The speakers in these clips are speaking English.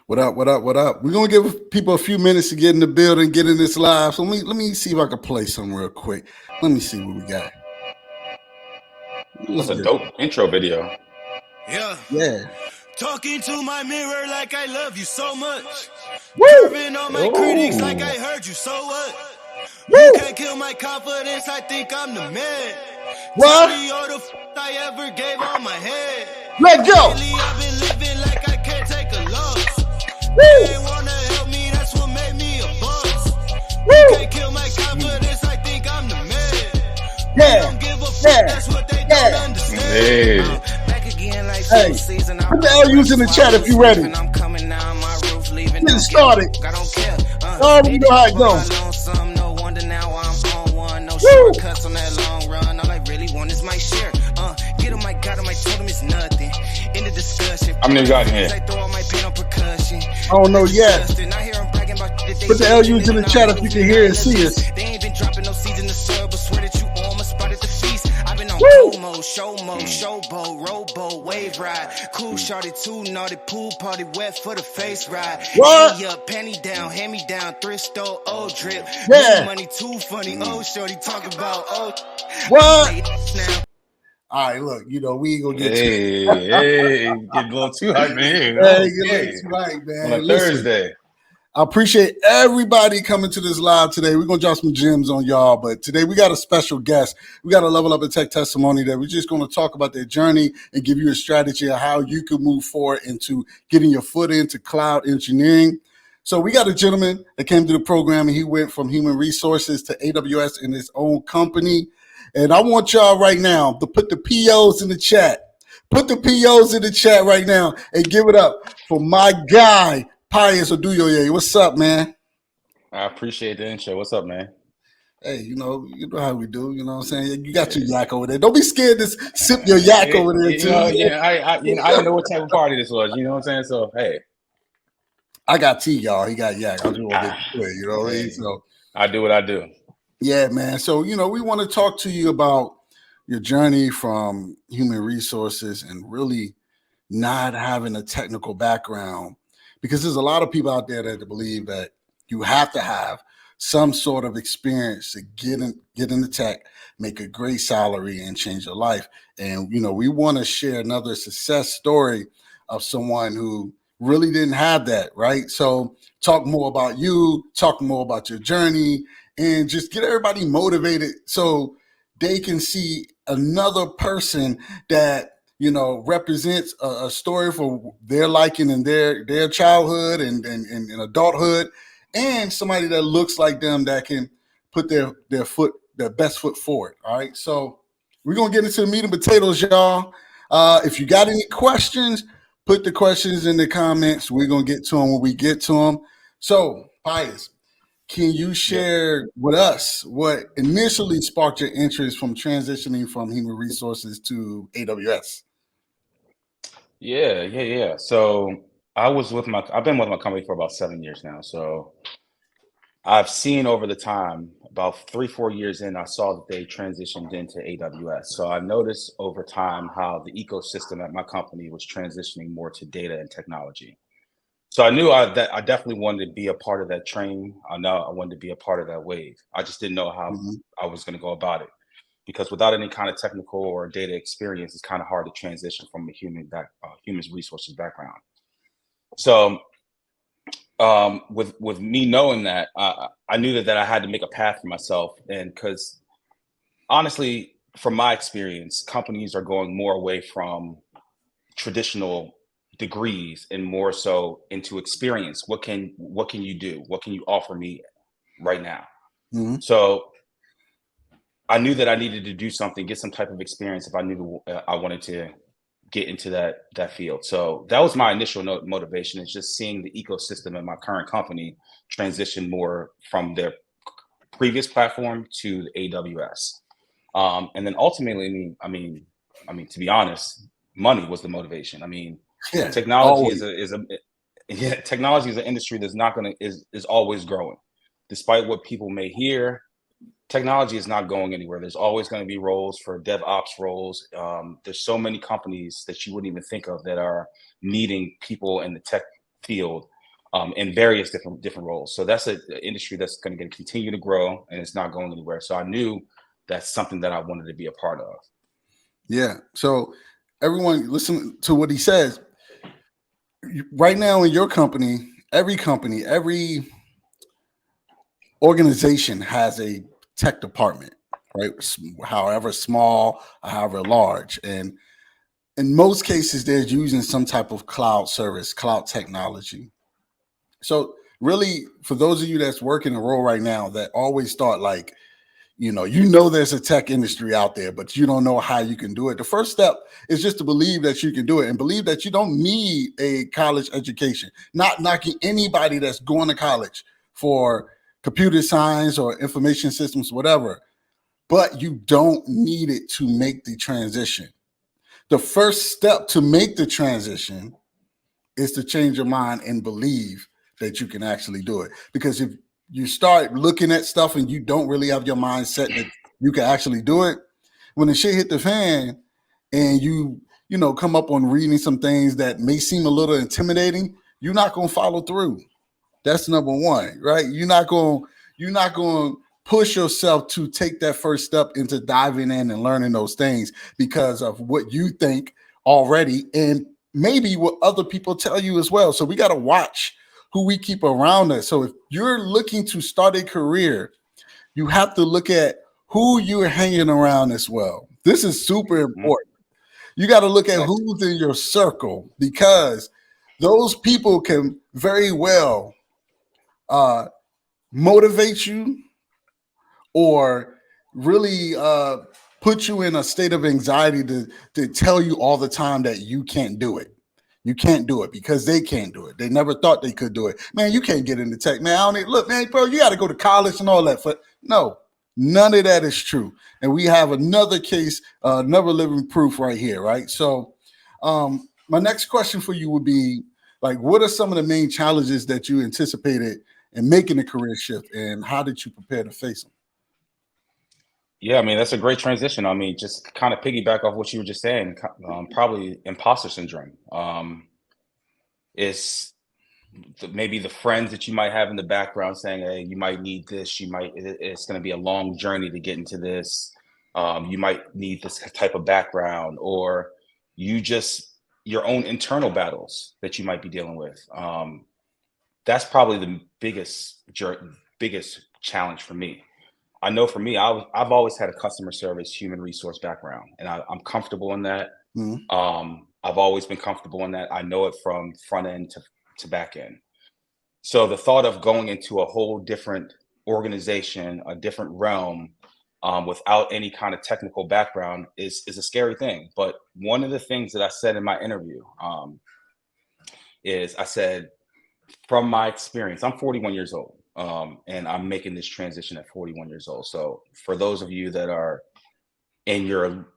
What up? What up? What up? We're gonna give people a few minutes to get in the building, get in this live. So let me see if I can play some real quick. Let me see what we got. That's a dope intro video. Yeah. Talking to my mirror like I love you so much. Woo! Curving on my critics like I heard you, so what? Woo! You can't kill my confidence, I think I'm the man. What? Tell me all the I ever gave on my head. Let go! Lately I've been living like I can't take a loss. Woo! They ain't wanna help me, that's what made me a boss. Woo! You can't kill my confidence, I think I'm the man. Yeah. Don't give a fuck, Yeah. that's what they Yeah. don't understand. Hey. Back again like Hey, season. put the LUs in the chat if you ready. I'm coming down my roof, leaving. Get it started. I don't care. Already know how it goes. No wonder now I'm on one. No Woo! shortcuts on that long run. All I really want is my share. Get him, I got him, I told him it's nothing. In the discussion. How many got in here? I throw all my pain on percussion. I don't know yet. I hear him bragging about the Put the LUs in the chat if you can hear and see us. They ain't been dropping no seeds in the soil, but swear that you all my spot at the feast. I've been on Woo! promo, show mode, showboat, rowboat, wave ride. Cool shorty, too naughty, pool party, wet for the face ride. What? Penny up, penny down, hand me down, thrift store, old drip. Yeah. New money too funny, old shorty talk about old. What? Now. All right, look, we ain't gonna get Hey, getting a little too hype in here. Hey, get right, man. On a Listen, Thursday. I appreciate everybody coming to this live today. We're going to drop some gems on y'all, but today we got a special guest. We got a Level Up in Tech testimony that we're just going to talk about their journey and give you a strategy of how you can move forward into getting your foot into cloud engineering. So we got a gentleman that came to the program and he went from human resources to AWS in his own company. And I want y'all right now to put the POs in the chat. Put the POs in the chat right now and give it up for my guy, Pious Oduyoye. What's up, man? I appreciate the intro. What's up, man? Hey, you know how we do. You know what I'm saying? You got your yak over there. Don't be scared to sip your yak over there, too. I didn't know what type of party this was. You know what I'm saying? So, hey. I got tea, y'all. He got yak. I just want to get clear, you know what I mean? So I do what I do. Yeah, man. So, we want to talk to you about your journey from human resources and really not having a technical background, because there's a lot of people out there that believe that you have to have some sort of experience to get into tech, make a great salary, and change your life. And, we want to share another success story of someone who really didn't have that, right? So talk more about you, talk more about your journey, and just get everybody motivated so they can see another person that represents a story for their liking and their childhood and adulthood, and somebody that looks like them that can put their best foot forward. All right. So we're going to get into the meat and potatoes, y'all. If you got any questions, put the questions in the comments. We're going to get to them when we get to them. So, Pious, can you share with us what initially sparked your interest from transitioning from human resources to AWS? Yeah. So I've been with my company for about 7 years now. So I've seen over the time, about 3-4 years in, I saw that they transitioned into AWS. So I noticed over time how the ecosystem at my company was transitioning more to data and technology. So I knew that I definitely wanted to be a part of that train. I know I wanted to be a part of that wave. I just didn't know how I was going to go about it, because without any kind of technical or data experience, it's kind of hard to transition from a human resources background. So with me knowing that, I knew that I had to make a path for myself. And because honestly, from my experience, companies are going more away from traditional degrees and more so into experience. What can you do? What can you offer me right now? So I knew that I needed to do something, get some type of experience if I knew I wanted to get into that field. So that was my initial motivation, is just seeing the ecosystem in my current company transition more from their previous platform to the AWS. And then ultimately, I mean, to be honest, money was the motivation. I mean, technology is an industry that's is always growing, despite what people may hear. Technology is not going anywhere. There's always going to be roles for DevOps roles. There's so many companies that you wouldn't even think of that are needing people in the tech field. in various different roles. So that's an industry that's going to continue to grow, and it's not going anywhere. So I knew that's something that I wanted to be a part of. Yeah. So everyone listen to what he says. Right now in your company, every organization has a tech department, right? However small, however large. And in most cases, they're using some type of cloud service, cloud technology. So really, for those of you that's working a role right now that always thought like, there's a tech industry out there, but you don't know how you can do it. The first step is just to believe that you can do it and believe that you don't need a college education. Not knocking anybody that's going to college for computer science or information systems, whatever, but you don't need it to make the transition. The first step to make the transition is to change your mind and believe that you can actually do it. Because if you start looking at stuff and you don't really have your mind set that you can actually do it, when the shit hit the fan and you come up on reading some things that may seem a little intimidating, you're not going to follow through. That's number one, right? You're not going to push yourself to take that first step into diving in and learning those things because of what you think already and maybe what other people tell you as well. So we got to watch who we keep around us. So if you're looking to start a career, you have to look at who you're hanging around as well. This is super important. You got to look at who's in your circle because those people can very well motivate you or really put you in a state of anxiety to tell you all the time that you can't do it. You can't do it because they can't do it. They never thought they could do it. Man, you can't get into tech. Man, look, man, bro, you got to go to college and all that. No, none of that is true. And we have another case, another living proof right here, right? So my next question for you would be, like, what are some of the main challenges that you anticipated in making a career shift, and how did you prepare to face them? Yeah, I mean, that's a great transition. I mean, just kind of piggyback off what you were just saying, probably imposter syndrome. It's maybe the friends that you might have in the background saying, hey, you might need this, it's going to be a long journey to get into this. You might need this type of background, or your own internal battles that you might be dealing with. That's probably the biggest challenge for me. I know for me, I've always had a customer service, human resource background, and I'm comfortable in that. I've always been comfortable in that. I know it from front end to back end. So the thought of going into a whole different organization, a different realm, without any kind of technical background is a scary thing. But one of the things that I said in my interview is I said, from my experience, I'm 41 years old. And I'm making this transition at 41 years old. So for those of you that are in your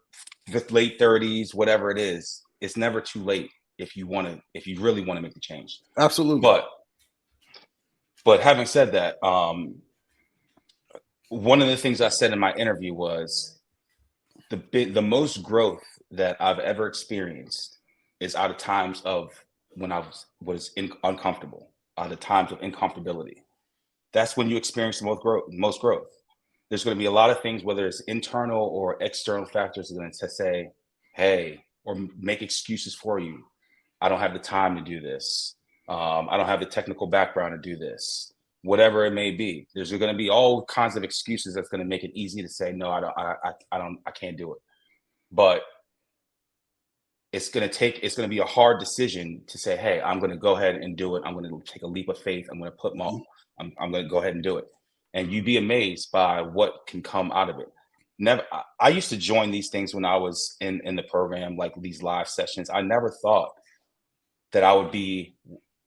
late 30s, whatever it is, it's never too late if you really want to make the change. Absolutely. But having said that, one of the things I said in my interview was the most growth that I've ever experienced is out of times of when I was uncomfortable, out of times of incomfortability. That's when you experience the most growth. There's going to be a lot of things, whether it's internal or external factors, that are going to say, hey, or make excuses for you. I don't have the time to do this. I don't have the technical background to do this. Whatever it may be, there's going to be all kinds of excuses that's going to make it easy to say, no, I can't do it. But it's going to be a hard decision to say, hey, I'm going to go ahead and do it. I'm going to take a leap of faith. I'm going to put I'm going to go ahead and do it. And you'd be amazed by what can come out of it. I used to join these things when I was in the program, like these live sessions. I never thought that I would be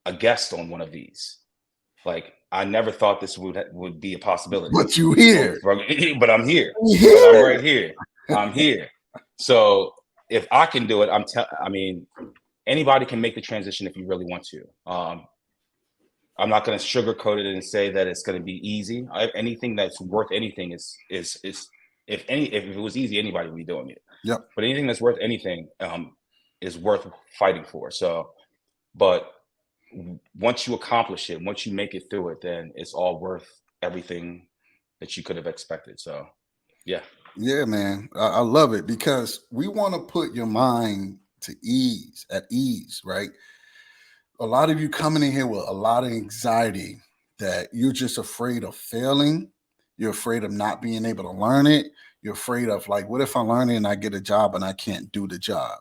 a guest on one of these. Like, I never thought this would be a possibility. But you here. But I'm here. But I'm right here. I'm here. So if I can do it, I mean, anybody can make the transition if you really want to. I'm not going to sugarcoat it and say that it's going to be easy. Anything that's worth anything is if it was easy, anybody would be doing it. Yep. But anything that's worth anything is worth fighting for. So, but once you accomplish it, once you make it through it, then it's all worth everything that you could have expected. So, yeah. Yeah, man. I love it because we want to put your mind at ease, right? A lot of you coming in here with a lot of anxiety that you're just afraid of failing. You're afraid of not being able to learn it. You're afraid of, like, what if I learn it and I get a job and I can't do the job?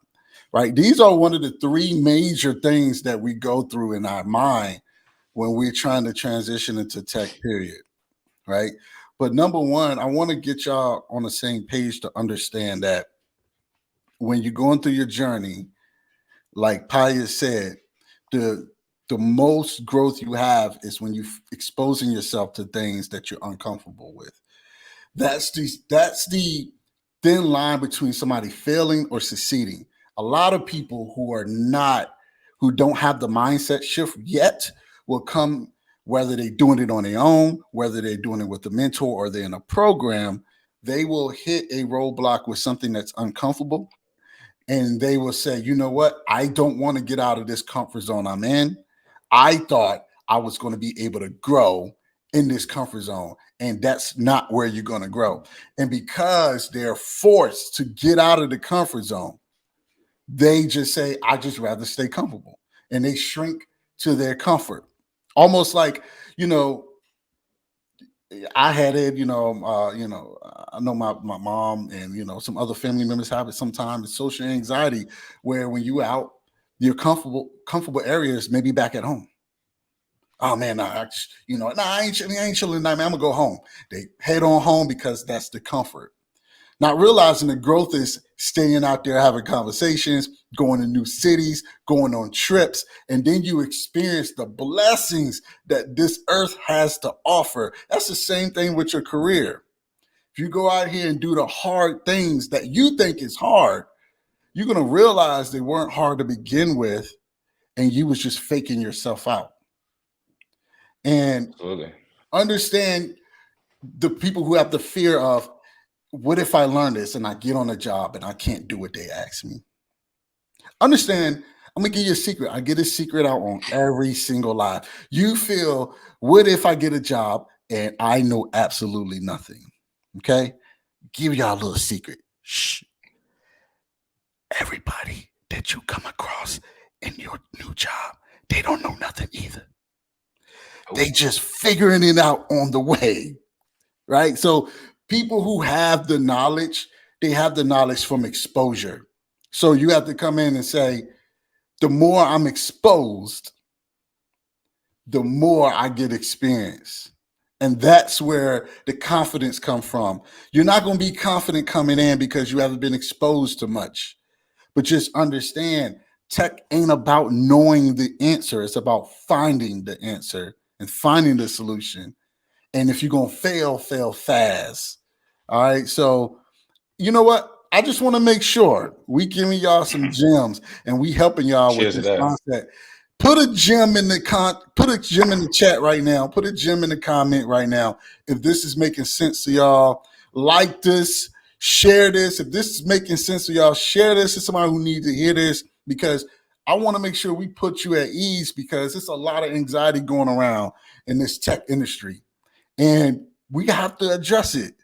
Right? These are one of the three major things that we go through in our mind when we're trying to transition into tech, period. Right? But number one, I want to get y'all on the same page to understand that when you're going through your journey, like Pious said, the the most growth you have is when you exposing yourself to things that you're uncomfortable with. That's the thin line between somebody failing or succeeding. A lot of people who don't have the mindset shift yet will come, whether they're doing it on their own, whether they're doing it with a mentor or they're in a program, they will hit a roadblock with something that's uncomfortable, and they will say, you know what? I don't want to get out of this comfort zone I'm in. I thought I was going to be able to grow in this comfort zone, and that's not where you're going to grow. And because they're forced to get out of the comfort zone, they just say, I just rather stay comfortable. And they shrink to their comfort. Almost like, you know, I had it, I know my mom and some other family members have it sometimes. It's social anxiety, where when you out, your comfortable areas maybe back at home. Oh man, nah, I ain't chilling tonight, man. I'm gonna go home. They head on home because that's the comfort. Not realizing the growth is staying out there, having conversations, going to new cities, going on trips, and then you experience the blessings that this earth has to offer. That's the same thing with your career. If you go out here and do the hard things that you think is hard, you're going to realize they weren't hard to begin with, and you was just faking yourself out. And Absolutely. understand the people who have the fear of, what if I learn this and I get on a job and I can't do what they ask me? Understand, I'm gonna give you a secret. I get a secret out on every single live. You feel, what if I get a job and I know absolutely nothing? Okay, give y'all a little secret. Shh. Everybody that you come across in your new job, they don't know nothing either. They just figuring it out on the way, right? So people who have the knowledge, they have the knowledge from exposure. So you have to come in and say, the more I'm exposed, the more I get experience. And that's where the confidence comes from. You're not going to be confident coming in because you haven't been exposed to much. But just understand, tech ain't about knowing the answer. It's about finding the answer and finding the solution. And if you're going to fail, fail fast. All right. So, you know what? I just want to make sure we giving y'all some gems and we helping y'all with Cheers to this that. mindset. Put a gem in the chat right now. Put a gem in the comment right now. If this is making sense to y'all, like this, share this. If this is making sense to y'all, share this to somebody who needs to hear this, because I want to make sure we put you at ease, because it's a lot of anxiety going around in this tech industry. And we have to address it.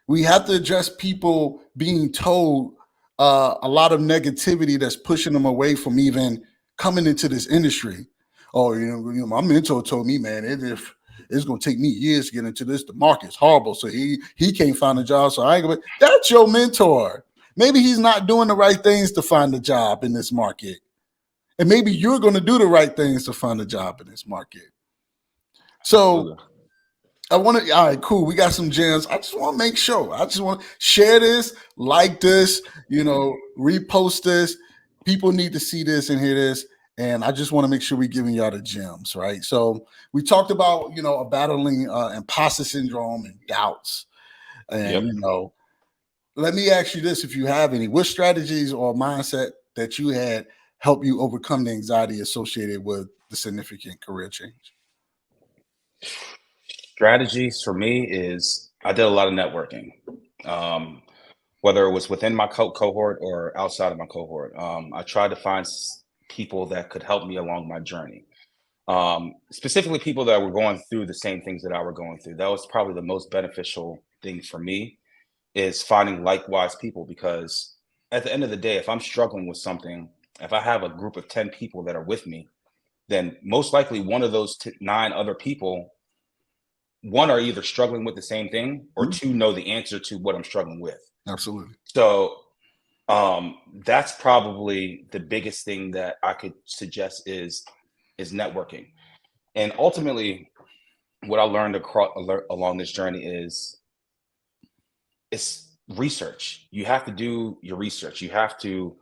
We have to address people being told a lot of negativity that's pushing them away from even coming into this industry. Oh, my mentor told me, man, if it's gonna take me years to get into this, the market's horrible, so he can't find a job. So I ain't gonna. That's your mentor. Maybe he's not doing the right things to find a job in this market, and maybe you're going to do the right things to find a job in this market. So Absolutely. I want to, all right, cool. We got some gems. I just want to make sure. I just want to share this, like this, repost this. People need to see this and hear this. And I just want to make sure we're giving y'all the gems, right? So we talked about, battling imposter syndrome and doubts. And, Yep. let me ask you this, if you have any, what strategies or mindset that you had help you overcome the anxiety associated with the significant career change? Strategies for me is I did a lot of networking, um, whether it was within my cohort or outside of my cohort. I tried to find people that could help me along my journey. Specifically people that were going through the same things that I were going through. That was probably the most beneficial thing for me, is finding likewise people, because at the end of the day, if I'm struggling with something, if I have a group of 10 people that are with me, then most likely one of those 9 other people, one, are either struggling with the same thing, or two, know the answer to what I'm struggling with. Absolutely. So that's probably the biggest thing that I could suggest is networking. And ultimately, what I learned along this journey is it's research. You have to do your research. You have to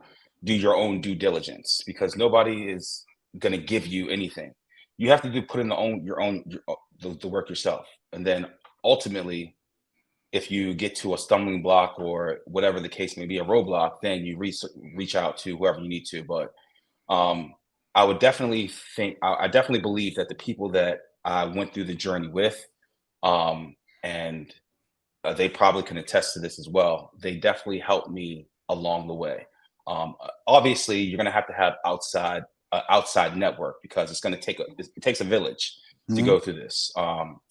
do your own due diligence, because nobody is going to give you anything. You have to put in the work yourself. And then ultimately, if you get to a stumbling block or whatever the case may be, a roadblock, then you reach out to whoever you need to. But I would definitely I definitely believe that the people that I went through the journey with, and they probably can attest to this as well, they definitely helped me along the way. Obviously, you're going to have outside network, because it takes a village to go through this.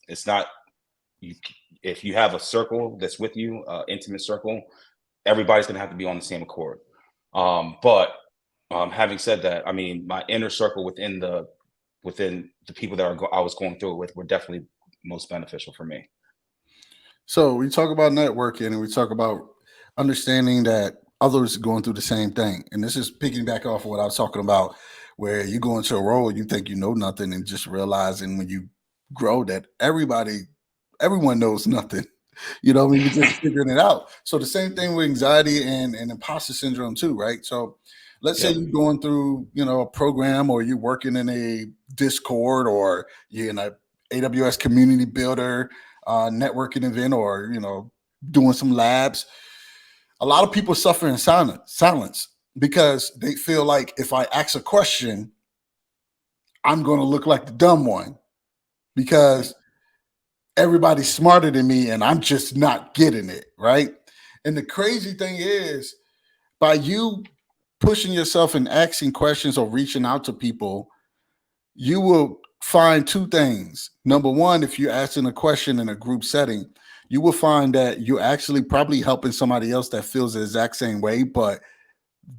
It's not you. If you have a circle that's with you, intimate circle, everybody's going to have to be on the same accord. But having said that, I mean, my inner circle within the people that I was going through it with were definitely most beneficial for me. So we talk about networking and we talk about understanding that others are going through the same thing. And this is picking back off of what I was talking about, where you go into a role, you think you know nothing, and just realizing when you grow that everyone knows nothing. You know, we were just figuring it out. So the same thing with anxiety and imposter syndrome too, right? So let's say Yep. you're going through, a program, or you're working in a Discord, or you're in a AWS community builder networking event, or doing some labs. A lot of people suffer in silence because they feel like if I ask a question, I'm going to look like the dumb one because everybody's smarter than me and I'm just not getting it, right? And the crazy thing is, by you pushing yourself and asking questions or reaching out to people, you will find two things. Number one, if you're asking a question in a group setting, you will find that you're actually probably helping somebody else that feels the exact same way, but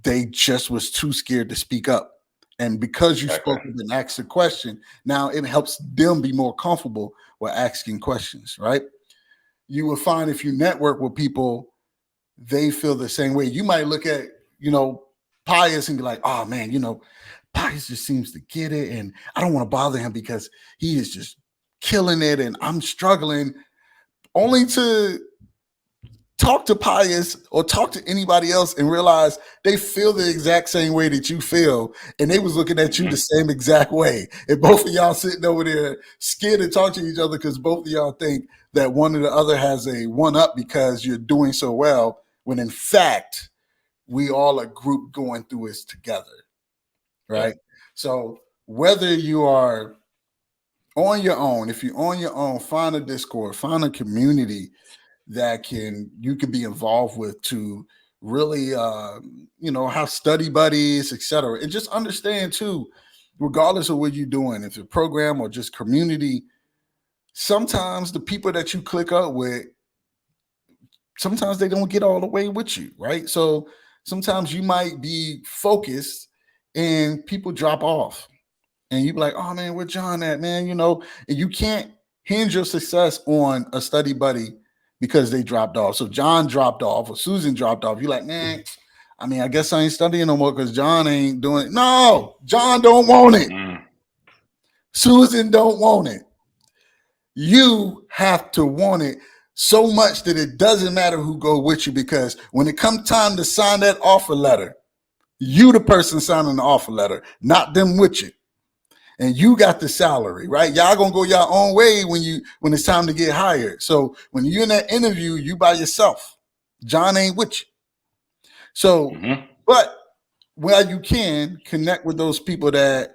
they just was too scared to speak up. And because you Exactly. spoke up and asked a question, now it helps them be more comfortable with asking questions, right? You will find if you network with people, they feel the same way. You might look at, Pious and be like, oh man, Pious just seems to get it. And I don't want to bother him because he is just killing it and I'm struggling. Only to talk to Pious or talk to anybody else and realize they feel the exact same way that you feel. And they was looking at you the same exact way. And both of y'all sitting over there scared to talk to each other because both of y'all think that one or the other has a one up because you're doing so well, when in fact, we all a group going through this together. Right. Yep. So whether you are on your own, if you're on your own, find a Discord, find a community that you can be involved with to really have study buddies, etc. And just understand too, regardless of what you're doing, if it's a program or just community, sometimes the people that you click up with, sometimes they don't get all the way with you, right? So sometimes you might be focused and people drop off and you be like, oh man, where John at, man? And you can't hinge your success on a study buddy because they dropped off. So John dropped off or Susan dropped off. You're like, man, I mean, I guess I ain't studying no more because John ain't doing it. No, John don't want it. Susan don't want it. You have to want it so much that it doesn't matter who go with you, because when it comes time to sign that offer letter, you the person signing the offer letter, not them with you. And you got the salary, right? Y'all gonna go your own way when it's time to get hired. So when you're in that interview, you by yourself. John ain't with you. So, but while you can connect with those people that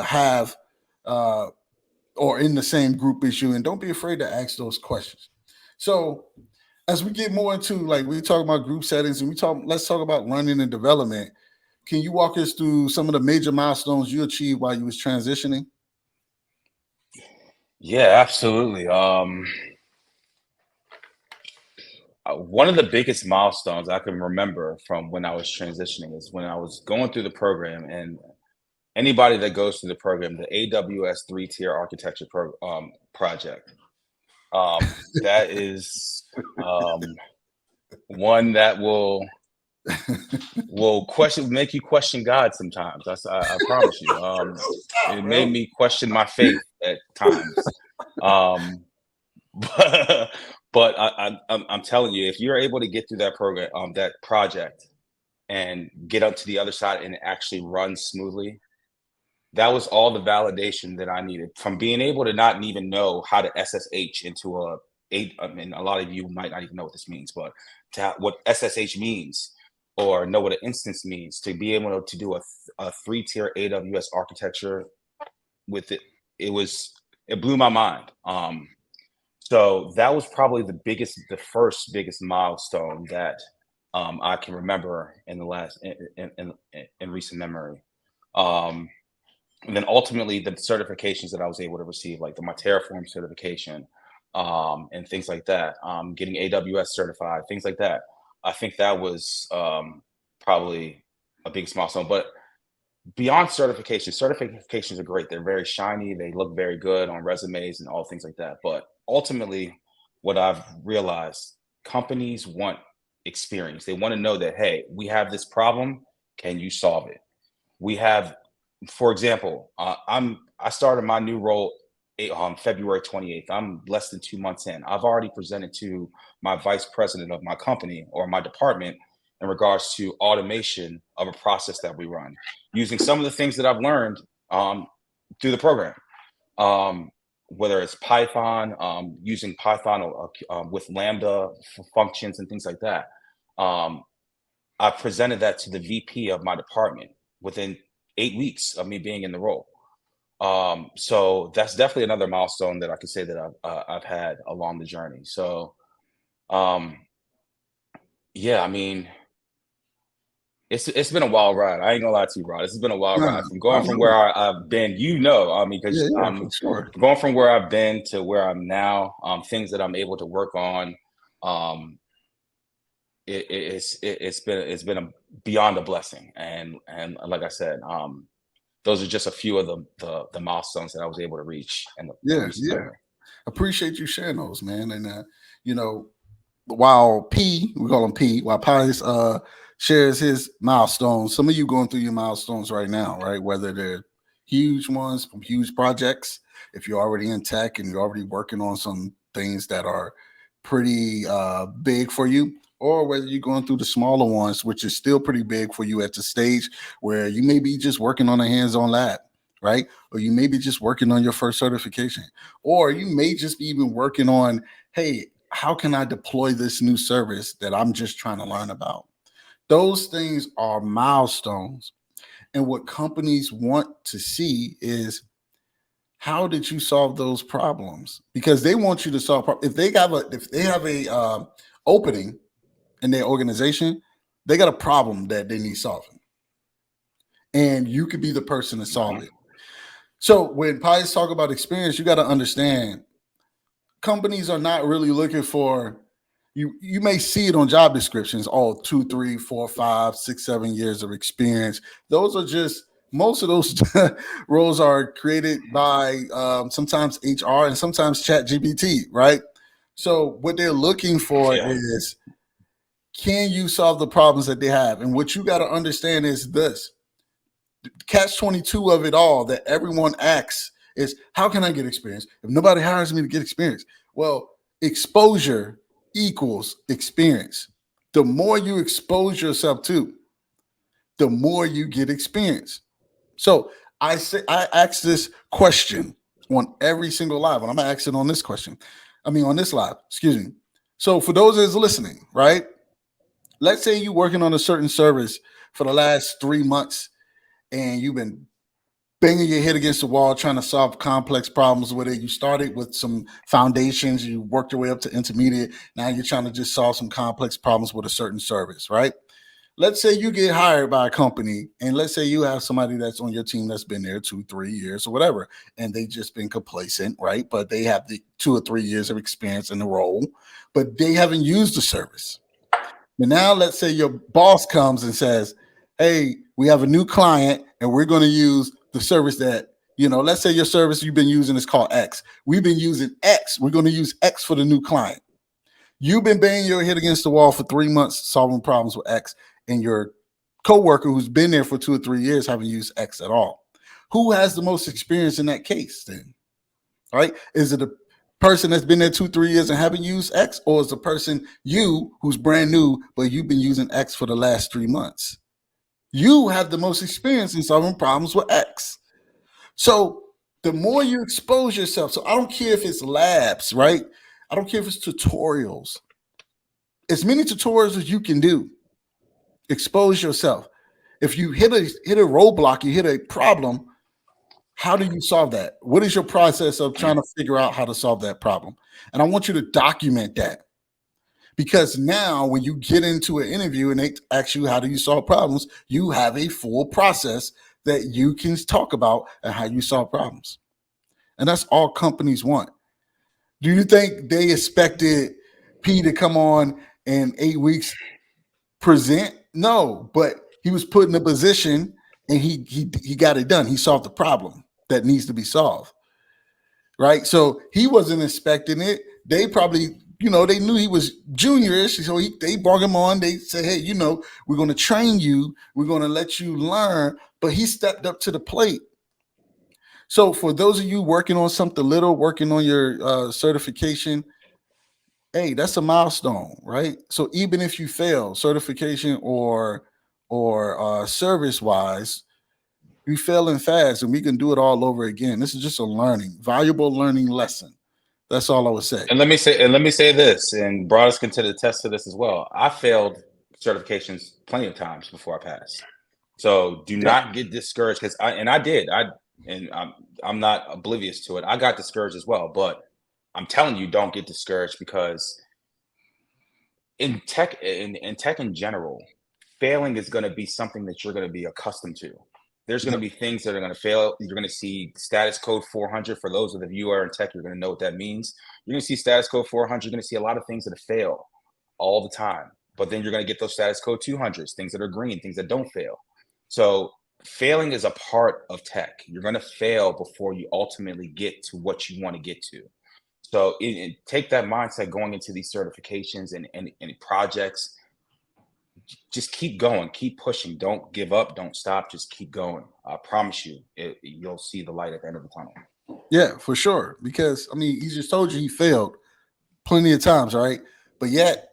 have or in the same group as you, and don't be afraid to ask those questions. So as we get more into, like, we talk about group settings and let's talk about learning and development. can you walk us through some of the major milestones you achieved while you was transitioning? Yeah, absolutely. One of the biggest milestones I can remember from when I was transitioning is when I was going through the program, and anybody that goes through the program, the AWS three-tier architecture project, that is one that will make you question God sometimes. I promise you. It made me question my faith at times. But, I'm telling you, if you're able to get through that program, that project, and get up to the other side and actually run smoothly, that was all the validation that I needed from being able to not even know how to SSH into I mean, a lot of you might not even know what this means, but what SSH means, or know what an instance means, to be able to do a three-tier AWS architecture with it, it blew my mind. So that was probably the first biggest milestone that I can remember in the last in recent memory. Um, and then ultimately the certifications that I was able to receive, like my Terraform certification, and things like that, getting AWS certified, things like that. I think that was probably a big milestone. But beyond certifications are great. They're very shiny. They look very good on resumes and all things like that. But ultimately, what I've realized, companies want experience. They want to know that, hey, we have this problem. Can you solve it? We have, for example, I started my new role on February 28th. I'm less than 2 months in. I've already presented to my vice president of my company or my department in regards to automation of a process that we run, using some of the things that I've learned through the program, whether it's Python, using Python with Lambda functions and things like that. I presented that to the VP of my department within 8 weeks of me being in the role. So that's definitely another milestone that I could say that I've had along the journey. So, yeah, I mean, it's been a wild ride. I ain't gonna lie to you, Rod. This has been a wild Nah, ride from I going from know. where I've been. I mean, Yeah, because yeah, for sure. going from where I've been to where I'm now, things that I'm able to work on, um, it's been a beyond a blessing. And like I said, those are just a few of the milestones that I was able to reach in Yeah, recent yeah. memory. Appreciate you sharing those, man. And you know, while we call him P, while Pious shares his milestones, some of you going through your milestones right now, right? Whether they're huge ones from huge projects, if you're already in tech and you're already working on some things that are pretty big for you, or whether you're going through the smaller ones, which is still pretty big for you at the stage where you may be just working on a hands-on lab, right? Or you may be just working on your first certification, or you may just be even working on, hey, how can I deploy this new service that I'm just trying to learn about? Those things are milestones. And what companies want to see is, how did you solve those problems? Because they want you to solve if they have a opening in their organization, they got a problem that they need solving, and you could be the person to solve Mhm. it. So when Pies talk about experience, you got to understand, companies are not really looking for you. You may see it on job descriptions, all 2, 3, 4, 5, 6, 7 years of experience. Those are just, most of those roles are created by sometimes HR and sometimes Chat GPT, right? So what they're looking for Yeah. is, can you solve the problems that they have? And what you got to understand is this: catch 22 of it all that everyone asks is, how can I get experience if nobody hires me to get experience? Well, exposure equals experience. The more you expose yourself to, the more you get experience. So I ask this question on every single live, and I'm gonna ask it on this question. I mean, on this live, excuse me. So for those that's listening, right? Let's say you're working on a certain service for the last 3 months, and you've been banging your head against the wall trying to solve complex problems with it. You started with some foundations, you worked your way up to intermediate. Now you're trying to just solve some complex problems with a certain service, right? let's say you get hired by a company, and let's say you have somebody that's on your team that's been there 2-3 years or whatever, and they just been complacent, right? But they have the 2 or 3 years of experience in the role, but they haven't used the service. And now let's say your boss comes and says, hey, we have a new client and we're going to use the service that, let's say your service you've been using is called X. We've been using X. We're going to use X for the new client. You've been banging your head against the wall for 3 months solving problems with X, and your coworker who's been there for 2 or 3 years haven't used X at all. Who has the most experience in that case then? All right? Is it a person that's been there 2-3 years and haven't used X, or is the person you who's brand new, but you've been using X for the last 3 months? You have the most experience in solving problems with X. So the more you expose yourself, so I don't care if it's labs, right? I don't care if it's tutorials. As many tutorials as you can do, expose yourself. If you hit a roadblock, you hit a problem, how do you solve that? What is your process of trying to figure out how to solve that problem? And I want you to document that, because now when you get into an interview and they ask you how do you solve problems, you have a full process that you can talk about and how you solve problems. And that's all companies want. Do you think they expected P to come on in 8 weeks present? No, but he was put in a position and he got it done. He solved the problem that needs to be solved, right? So he wasn't expecting it. They probably, they knew he was juniorish, so they brought him on. They said, hey, we're going to train you. We're going to let you learn. But he stepped up to the plate. So for those of you working on something little, working on your certification, hey, that's a milestone, right? So even if you fail certification or service wise, we failing fast and we can do it all over again. This is just a valuable learning lesson. That's all I would say. And let me say this, and Broadus can attest to this as well. I failed certifications plenty of times before I passed. So do not get discouraged, because I'm not oblivious to it. I got discouraged as well, but I'm telling you, don't get discouraged, because in tech in general, failing is going to be something that you're going to be accustomed to. There's going to be things that are going to fail. You're going to see status code 400. For those of you who are in tech, you're going to know what that means. You're going to see status code 400. You're going to see a lot of things that fail all the time. But then you're going to get those status code 200s, things that are green, things that don't fail. So failing is a part of tech. You're going to fail before you ultimately get to what you want to get to. So take that mindset going into these certifications and projects. Just keep going, keep pushing. Don't give up, don't stop. Just keep going. I promise you, you'll see the light at the end of the tunnel. Yeah, for sure. Because he just told you he failed plenty of times, right? But yet,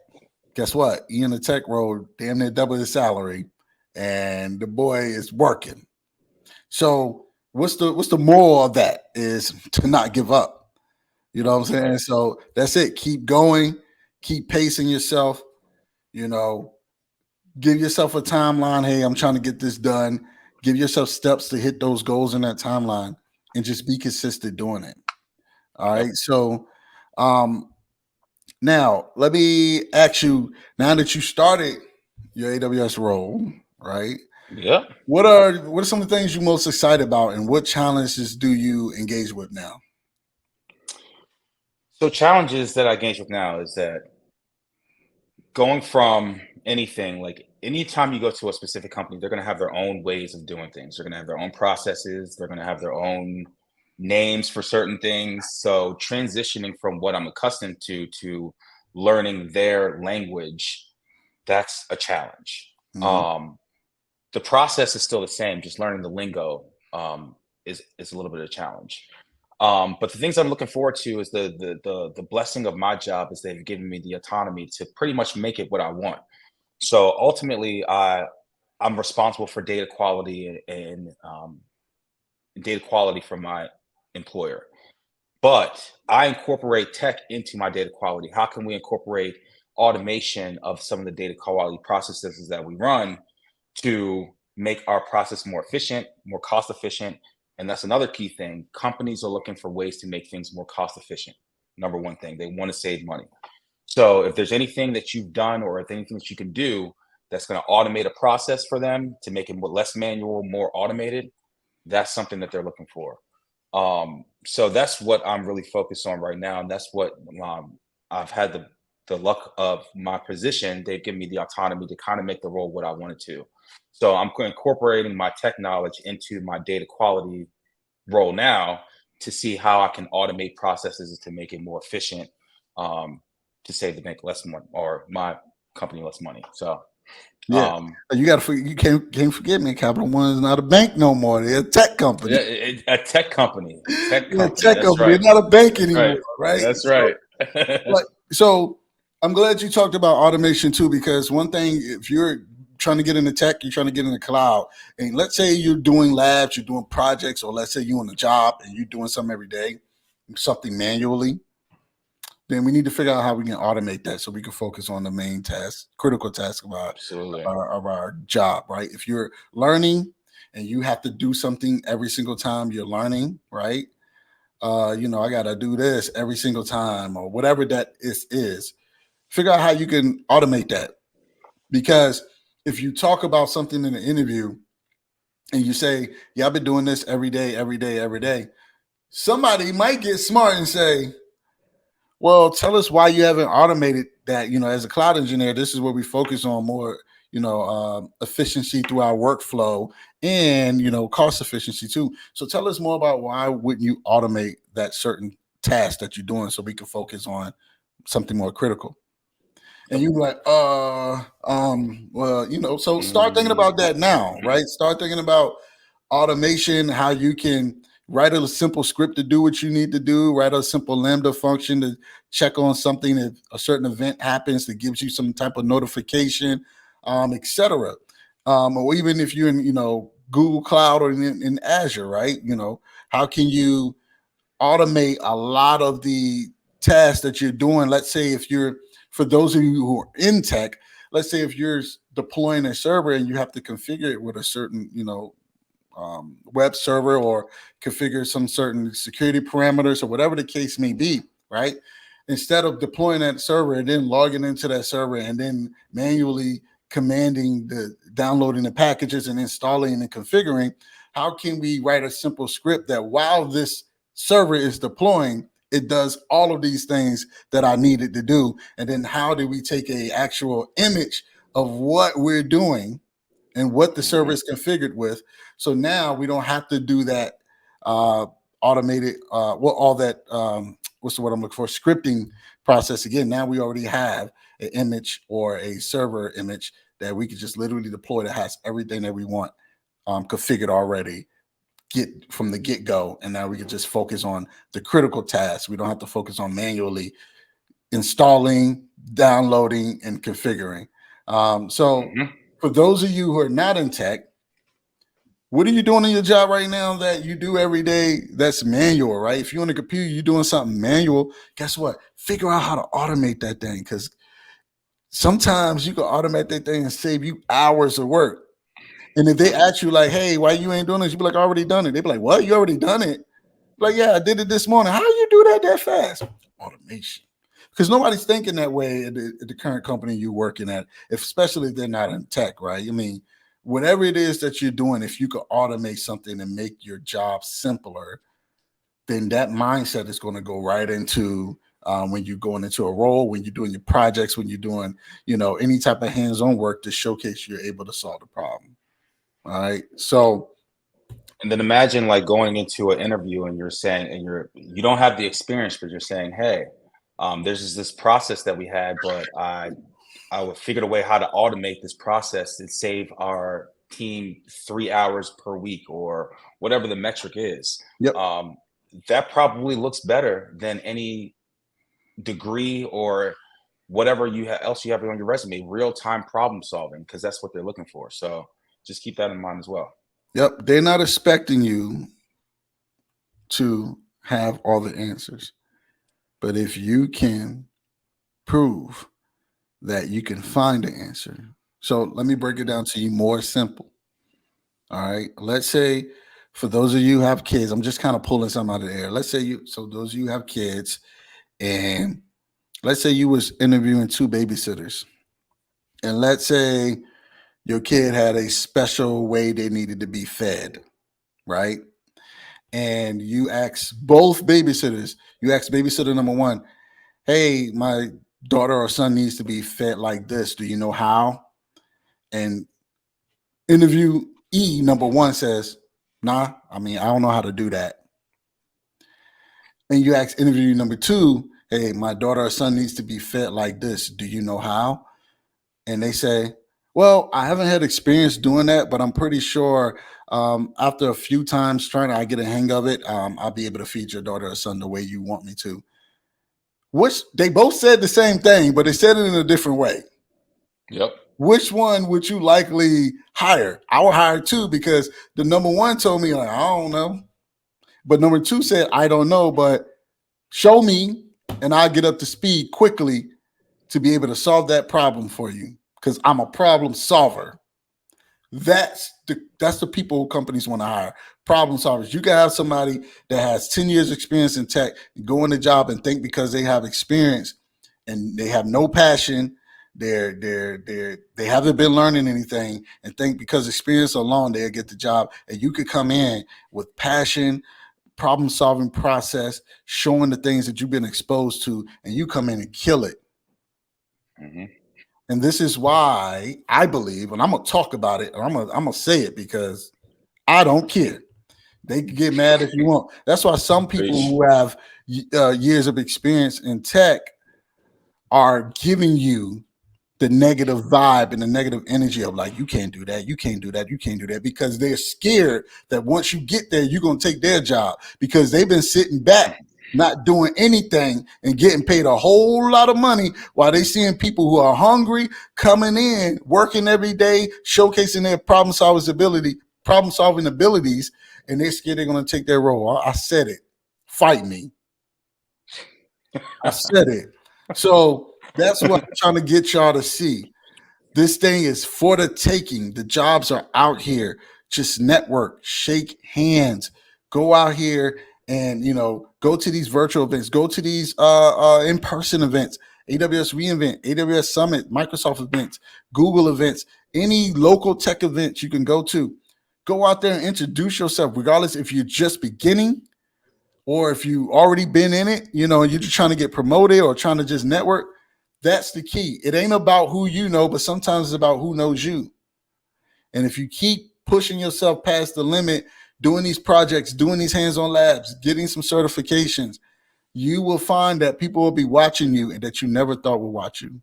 guess what? He in the tech role, damn near double his salary, and the boy is working. So what's the moral of that? Is to not give up. You know what I'm saying? So that's it. Keep going, keep pacing yourself, give yourself a timeline. Hey, I'm trying to get this done. Give yourself steps to hit those goals in that timeline, and just be consistent doing it. All right. So now let me ask you, now that you started your AWS role, right? Yeah. What are some of the things you're most excited about, and what challenges do you engage with now? So challenges that I engage with now is that going from anything, like anytime you go to a specific company, they're going to have their own ways of doing things. They're going to have their own processes. They're going to have their own names for certain things. So transitioning from what I'm accustomed to learning their language, that's a challenge. Mm-hmm. The process is still the same. Just learning the lingo is a little bit of a challenge. But the things I'm looking forward to is the blessing of my job is they've given me the autonomy to pretty much make it what I want. So ultimately, I'm responsible for data quality and data quality for my employer. But I incorporate tech into my data quality. How can we incorporate automation of some of the data quality processes that we run to make our process more efficient, more cost efficient? And that's another key thing. Companies are looking for ways to make things more cost efficient. Number one thing, they want to save money. So if there's anything that you've done or anything that you can do that's going to automate a process for them to make it less manual, more automated, that's something that they're looking for. So that's what I'm really focused on right now, and that's what I've had the luck of my position. They've given me the autonomy to kind of make the role what I wanted to. So I'm incorporating my tech knowledge into my data quality role now to see how I can automate processes to make it more efficient, to save the bank less money or my company less money. So Yeah, you got to. You can't forget, man. Capital One is not a bank no more. They're a tech company. a tech company, Tech That's company. right. They're not a bank That's anymore, right. right? That's right. So I'm glad you talked about automation too, because one thing, if you're trying to get into tech, you're trying to get in the cloud, and let's say you're doing labs, you're doing projects, or let's say you're on a job and you're doing something every day, something manually, then we need to figure out how we can automate that so we can focus on the main task, critical task Absolutely. of our job, right? If you're learning and you have to do something every single time you're learning, right? I got to do this every single time or whatever that is. Figure out how you can automate that. Because if you talk about something in an interview and you say, yeah, I've been doing this every day, every day, every day, somebody might get smart and say, well, tell us why you haven't automated that. As a cloud engineer, this is where we focus on more, efficiency through our workflow and, cost efficiency too. So tell us more about why wouldn't you automate that certain task that you're doing so we can focus on something more critical. And you like, well, so start thinking about that now, right? Start thinking about automation, how you can write a simple script to do what you need to do, write a simple Lambda function to check on something if a certain event happens that gives you some type of notification, etc. Or even if you're in, Google Cloud or in Azure, right? How can you automate a lot of the tasks that you're doing? Let's say for those of you who are in tech, let's say if you're deploying a server and you have to configure it with a certain, web server or configure some certain security parameters or whatever the case may be, right? Instead of deploying that server and then logging into that server and then manually downloading the packages and installing and configuring, how can we write a simple script that while this server is deploying, it does all of these things that I needed to do? And then how do we take a actual image of what we're doing and what the server is configured with? So now we don't have to do that automated, all that, what's the word I'm looking for? Scripting process again. Now we already have an image or a server image that we could just literally deploy that has everything that we want configured already, get from the get-go. And now we can just focus on the critical tasks. We don't have to focus on manually installing, downloading, and configuring. So for those of you who are not in tech, what are you doing in your job right now that you do every day that's manual, right? If you're on the computer, you're doing something manual, guess what? Figure out how to automate that thing, because sometimes you can automate that thing and save you hours of work. And if they ask you like, hey, why you ain't doing this? You be like, I already done it. They be like, what? You already done it? Like, yeah, I did it this morning. How you do that fast? Automation. Because nobody's thinking that way at the current company you're working at, especially if they're not in tech, right? I mean, whatever it is that you're doing, if you could automate something and make your job simpler, then that mindset is going to go right into when you're going into a role, when you're doing your projects, when you're doing, any type of hands-on work to showcase you're able to solve the problem. All right. So, and then imagine like going into an interview and you're saying, and you don't have the experience, but you're saying, hey, there's this process that we had, but I would figure a way how to automate this process and save our team 3 hours per week or whatever the metric is. yep. That probably looks better than any degree or whatever else you have on your resume, real-time problem solving, because that's what they're looking for. So just keep that in mind as well. Yep. They're not expecting you to have all the answers. But if you can prove that you can find the answer. So let me break it down to you more simple. All right. Let's say for those of you who have kids, I'm just kind of pulling some out of the air. Let's say those of you who have kids, and let's say you was interviewing two babysitters. And let's say your kid had a special way they needed to be fed, right? And you ask both babysitters, you ask babysitter number one, hey, my daughter or son needs to be fed like this. Do you know how? And interview E number one says, nah, I mean, I don't know how to do that. And you ask interview number two, hey, my daughter or son needs to be fed like this. Do you know how? And they say, well, I haven't had experience doing that, but I'm pretty sure after a few times trying to I get a hang of it, I'll be able to feed your daughter or son the way you want me to. Which they both said the same thing, but they said it in a different way. Yep. Which one would you likely hire? I would hire two because the number one told me, like, I don't know. But number two said, I don't know, but show me and I'll get up to speed quickly to be able to solve that problem for you because I'm a problem solver. That's the people companies want to hire. Problem solvers. You can have somebody that has 10 years experience in tech, go in the job and think because they have experience and they have no passion, they haven't been learning anything and think because experience alone they'll get the job. And you could come in with passion, problem solving process, showing the things that you've been exposed to, and you come in and kill it. Mm-hmm. And this is why I believe, and I'm gonna talk about it, and I'm gonna say it because I don't care. They can get mad if you want. That's why some people who have years of experience in tech are giving you the negative vibe and the negative energy of like, you can't do that, you can't do that, you can't do that, because they're scared that once you get there, you're gonna take their job because they've been sitting back not doing anything and getting paid a whole lot of money while they seeing people who are hungry coming in, working every day, showcasing their problem solving abilities, and they're scared they're going to take their role. I said it. Fight me. I said it. So that's what I'm trying to get y'all to see. This thing is for the taking. The jobs are out here. Just network, shake hands, go out here and go to these virtual events, go to these in-person events, AWS reInvent, AWS Summit, Microsoft events, Google events, any local tech events you can go to. Go out there and introduce yourself, regardless if you're just beginning or if you already been in it, and you're just trying to get promoted or trying to just network. That's the key. It ain't about who you know, but sometimes it's about who knows you. And if you keep pushing yourself past the limit, doing these projects, doing these hands-on labs, getting some certifications, you will find that people will be watching you and that you never thought would watch you.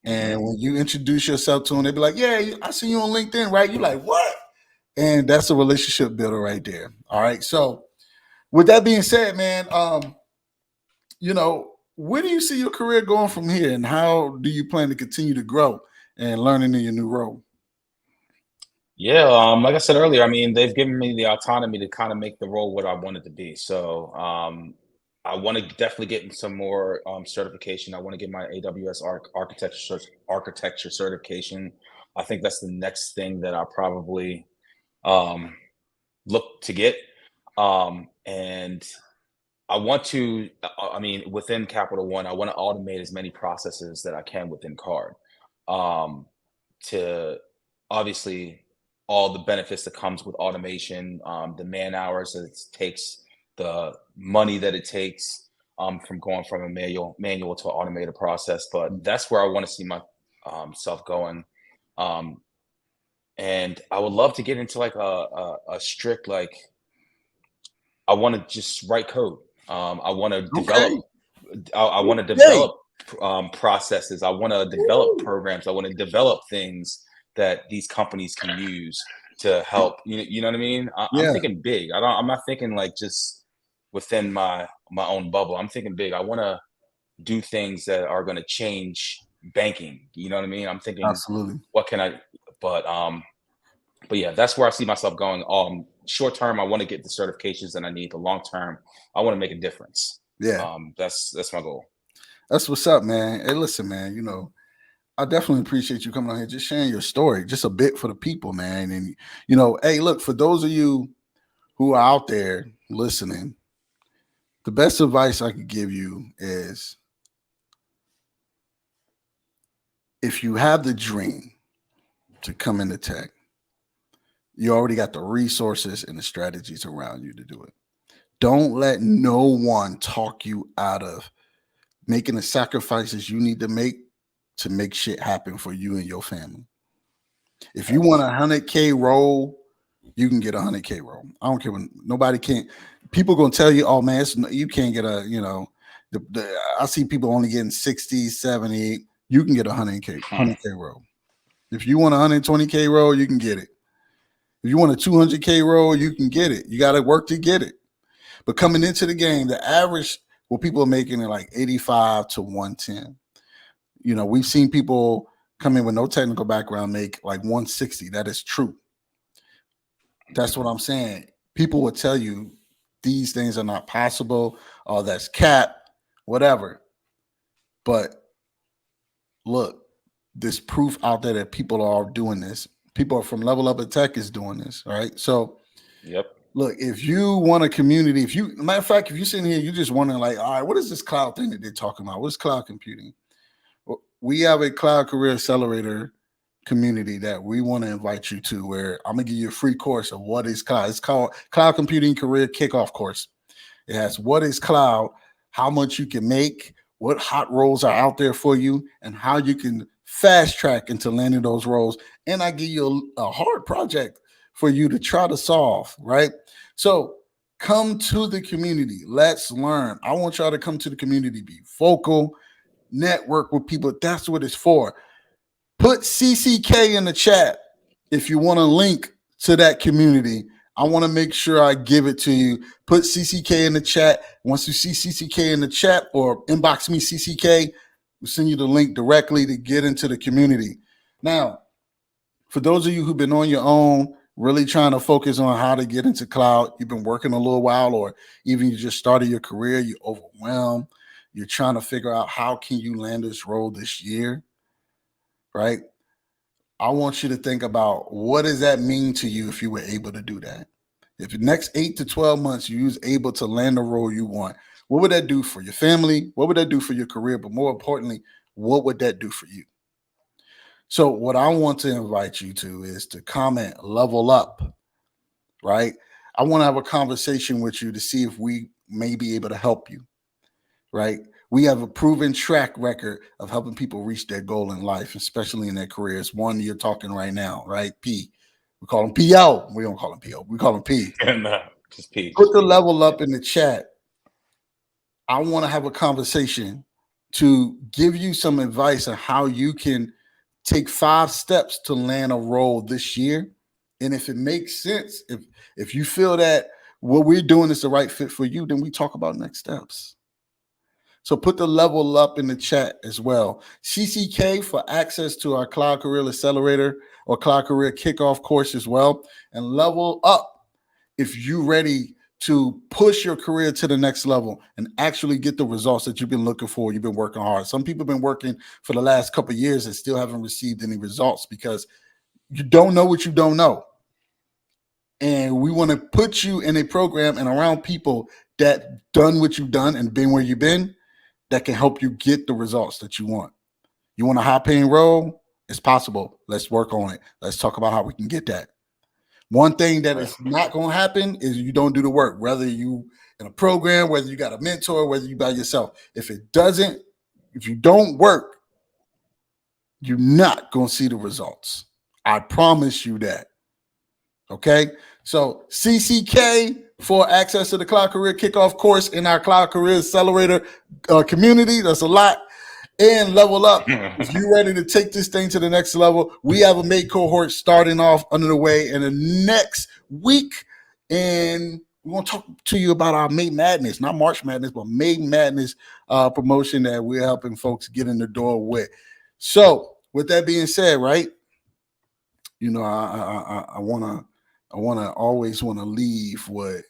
And when you introduce yourself to them, they'll be like, yeah, I see you on LinkedIn, right? You're like, what? And that's a relationship builder right there. All right. So with that being said, man, where do you see your career going from here, and how do you plan to continue to grow and learning in your new role? Yeah, like I said earlier, I mean, they've given me the autonomy to kind of make the role what I want it to be. So I want to definitely get some more certification. I want to get my AWS architecture certification. I think that's the next thing that I probably um, look to get. And I want to, I mean, within Capital One, I want to automate as many processes that I can within Card. To obviously all the benefits that comes with automation, the man hours that it takes, the money that it takes from going from a manual to an automated process. But that's where I want to see my self going. Um, and I would love to get into like a strict like I want to just write code. I want to develop. Okay. I want to Okay. develop processes. I want to develop programs. I want to develop things that these companies can use to help. You know what I mean? I'm Yeah, thinking big. I'm not thinking like just within my own bubble. I'm thinking big. I want to do things that are going to change banking. You know what I mean? I'm thinking, absolutely. what can I? But but yeah, that's where I see myself going. Short term, I want to get the certifications that I need. The long term, I want to make a difference. Yeah, That's my goal. that's what's up, man. Hey, listen, man, I definitely appreciate you coming on here, just sharing your story, just a bit for the people, man. And, hey, look, for those of you who are out there listening, the best advice I could give you is if you have the dream, to come into tech, you already got the resources and the strategies around you to do it. Don't let no one talk you out of making the sacrifices you need to make shit happen for you and your family. If you want a 100K role, you can get a 100K role. I don't care when nobody can't. People gonna tell you, oh man, you can't get a, I see people only getting 60, 70. You can get a 100K role. If you want a 120K role, you can get it. If you want a 200K role, you can get it. You got to work to get it. But coming into the game, the average, what people are making it like 85 to 110. We've seen people come in with no technical background make like 160. That is true. That's what I'm saying. People will tell you these things are not possible, or that's cap, whatever. But look, there's proof out there that people are doing this. People from Level Up at Tech is doing this, all right? So, yep. Look, if you want a community, matter of fact, if you're sitting here, you're just wondering like, all right, what is this cloud thing that they're talking about? What's cloud computing? Well, we have a cloud career accelerator community that we want to invite you to, where I'm going to give you a free course of what is cloud. It's called Cloud Computing Career Kickoff Course. It has what is cloud, how much you can make, what hot roles are out there for you, and how you can fast track into landing those roles. And I give you a hard project for you to try to solve, right? So come to the community. Let's learn. I want y'all to come to the community, be vocal, network with people. That's what it's for. Put CCK in the chat if you want to link to that community. I want to make sure I give it to you. Put CCK in the chat. Once you see CCK in the chat, or inbox me CCK, we'll send you the link directly to get into the community. Now, for those of you who've been on your own, really trying to focus on how to get into cloud, you've been working a little while, or even you just started your career, you're overwhelmed, you're trying to figure out how can you land this role this year, right? I want you to think about, what does that mean to you if you were able to do that? If the next 8 to 12 months you was able to land the role you want, what would that do for your family? What would that do for your career? But more importantly, what would that do for you? So what I want to invite you to is to comment level up, right? I want to have a conversation with you to see if we may be able to help you, right? We have a proven track record of helping people reach their goal in life, especially in their careers. One you're talking right now, right? P. We call him PO. We don't call him PO. We call him P. No, just P. Put the level up in the chat. I want to have a conversation to give you some advice on how you can take 5 steps to land a role this year. And if it makes sense, if you feel that what we're doing is the right fit for you, then we talk about next steps. So put the level up in the chat as well. CCK for access to our Cloud Career Accelerator or Cloud Career Kickoff course as well. And level up if you're ready to push your career to the next level and actually get the results that you've been looking for. You've been working hard. Some people have been working for the last couple of years and still haven't received any results because you don't know what you don't know. And we want to put you in a program and around people that done what you've done and been where you've been, that can help you get the results that you want. You want a high-paying role? It's possible. Let's work on it. Let's talk about how we can get that. One thing that is not going to happen is you don't do the work, whether you in a program, whether you got a mentor, whether you by yourself. If you don't work, you're not going to see the results. I promise you that. Okay? So CCK for access to the Cloud Career Kickoff course in our Cloud Career Accelerator community. That's a lot. And level up. If you're ready to take this thing to the next level, we have a May cohort starting off under the way in the next week. And we want to talk to you about our May Madness, not March Madness, but May Madness promotion that we're helping folks get in the door with. So with that being said, right, you know, I always want to leave with,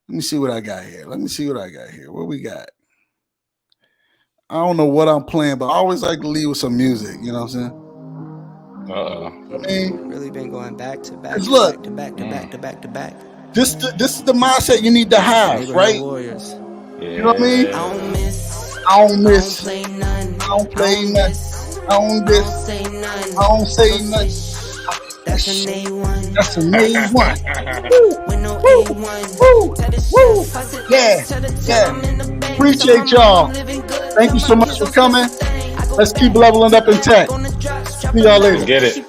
let me see what I got here. What we got? I don't know what I'm playing, but I always like to leave with some music. You know what I'm saying? I mean, really been going back to back to back. This is the mindset you need to have, right? Warriors. Yeah. You know what I mean? I don't miss. I don't play none. I don't play nothing. I don't say nothing. That's an A1. That's an A1. With no Woo, A1. woo, Tell the woo. chef, I said, Yeah, tell the yeah. I'm in the bank. Appreciate y'all. Thank you so much for coming. Let's keep leveling up in tech. See y'all later. Get it.